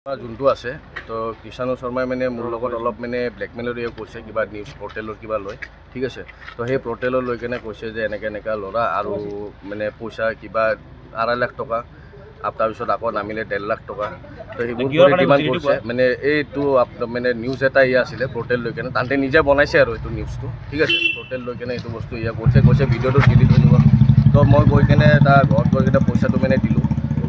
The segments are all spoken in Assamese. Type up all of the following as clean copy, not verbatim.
যোনটো আছে তো কৃষাণু শৰ্মাই মানে মোৰ লগত অলপ মানে ব্লেকমেইলৰ কৈছে কিবা নিউজ পৰ্টেলৰ কিবা লৈ ঠিক আছে তো সেই পৰ্টেলৰ লৈ কেনে কৈছে যে এনেকৈ ল'ৰা আৰু মানে পইচা কিবা 2.5 লাখ টকা তাৰপিছত আকৌ নামিলে 1.5 লাখ টকা তো সেইবোৰ ডিমাণ্ড কৰিছে মানে এইটো মানে নিউজ এটা আছিলে পৰ্টেল লৈ কেনে তাহাঁতে নিজে বনাইছে আৰু এইটো নিউজটো ঠিক আছে পৰ্টেল লৈ কেনে এইটো বস্তু কৈছে ভিডিঅ'টো ডিলিট হৈ যাব তো মই গৈ কেনে তাৰ ঘৰত গৈ কেনে পইচাটো মানে দিলোঁ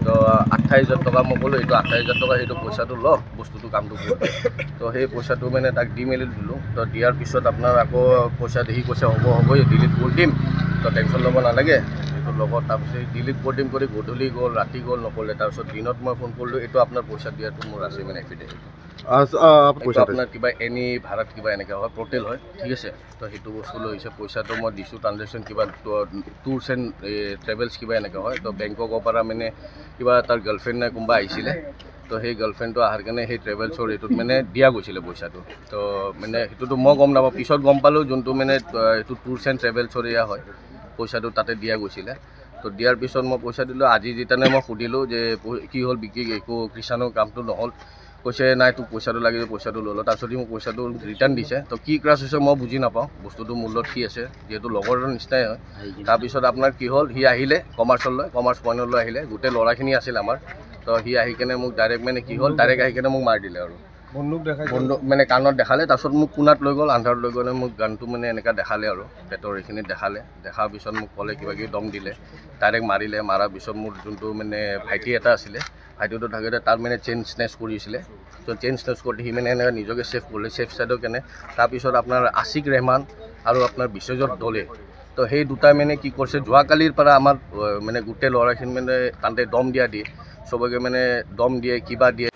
তো 28,000 টকা মই ক'লোঁ এইটো 28,000 টকা সেইটো পইচাটো ল বস্তুটো কামটো কৰি তো সেই পইচাটো মানে তাক দি মেলি দিলোঁ তো দিয়াৰ পিছত আপোনাৰ আকৌ পইচা দেখি কৈছে হ'ব ডিলিট কৰি দিম তো টেনশ্যন ল'ব নালাগে এইটো লগত তাৰপিছত ডিলিট কৰি দিম কৰি গধূলি গ'ল ৰাতি গ'ল নক'লে তাৰপিছত দিনত মই ফোন কৰিলোঁ এইটো আপোনাৰ পইচা দিয়াটো মোৰ আছে মানে এফিডেভিট আপোনাৰ কিবা এনি ভাড়াত কিবা এনেকৈ হয় পৰ্টেল হয় ঠিক আছে তো সেইটো বস্তু লৈ হৈছে পইচাটো মই দিছোঁ ট্ৰানজেকশ্যন কিবা টুৰ্ছ এণ্ড ট্ৰেভেলছ কিবা এনেকৈ হয় তো বেংককৰ পৰা মানে কিবা তাৰ গাৰ্লফ্ৰেণ্ড নে কোনোবা আহিছিলে তো সেই গাৰ্লফ্ৰেণ্ডটো অহাৰ কাৰণে সেই ট্ৰেভেলছৰ এইটোত মানে দিয়া গৈছিলে পইচাটো তো মানে সেইটোতো মই গম নাপাওঁ পিছত গম পালোঁ যোনটো মানে এইটো টুৰ্ছ এণ্ড ট্ৰেভেলছৰ হয় পইচাটো তাতে দিয়া গৈছিলে তো দিয়াৰ পিছত মই পইচা দিলোঁ আজি যেতিয়ানে মই সুধিলোঁ যে কি হ'ল বিকি একো কৃষাণৰ কামটো নহ'ল কৈছে নাই তোক পইচাটো লাগিব পইচাটো ল'লোঁ তাৰপিছত মোক পইচাটো ৰিটাৰ্ণ দিছে তো কি ক্ৰাছ হৈছে মই বুজি নাপাওঁ বস্তুটো মূল্যত কি আছে যিহেতু লগৰ নিচিনাই হয় তাৰপিছত আপোনাৰ কি হ'ল সি আহিলে কমাৰ্চ পইণ্টলৈ আহিলে গোটেই ল'ৰাখিনি আছিল আমাৰ তো সি আহি কেনে মোক ডাইৰেক্ট মানে কি হ'ল ডাইৰেক্ট আহি কেনে মোক মাৰি দিলে আৰু বন্দুক মানে কাণত দেখালে তাৰপিছত মোক কোণাত লৈ গ'ল আন্ধাৰত লৈ গ'লে মোক গানটো মানে এনেকৈ দেখালে আৰু পেটৰ এইখিনিত দেখাৰ পিছত মোক ক'লে কিবা কিবি দম দিলে ডাইৰেক্ট মাৰিলে মাৰাৰ পিছত মোৰ যোনটো মানে ভাইটি এটা আছিলে ভাইটিটো থাকোঁতে তাৰ মানে চেইন স্নেচ কৰিছিলে তো চেইন স্নেচ কৰোঁতে সি মানে এনেকৈ নিজকে ছেফ কৰিলে ছেফ ছাইডৰ কেনে তাৰপিছত আপোনাৰ আছিক ৰেহমান আৰু আপোনাৰ বিশ্বজিৎ দলে তো সেই দুটাই মানে কি কৰিছে যোৱাকালিৰ পৰা আমাৰ মানে গোটেই ল'ৰাখিনি মানে তাতে দম দিয়ে চবকে মানে দম দিয়ে কিবা দিয়ে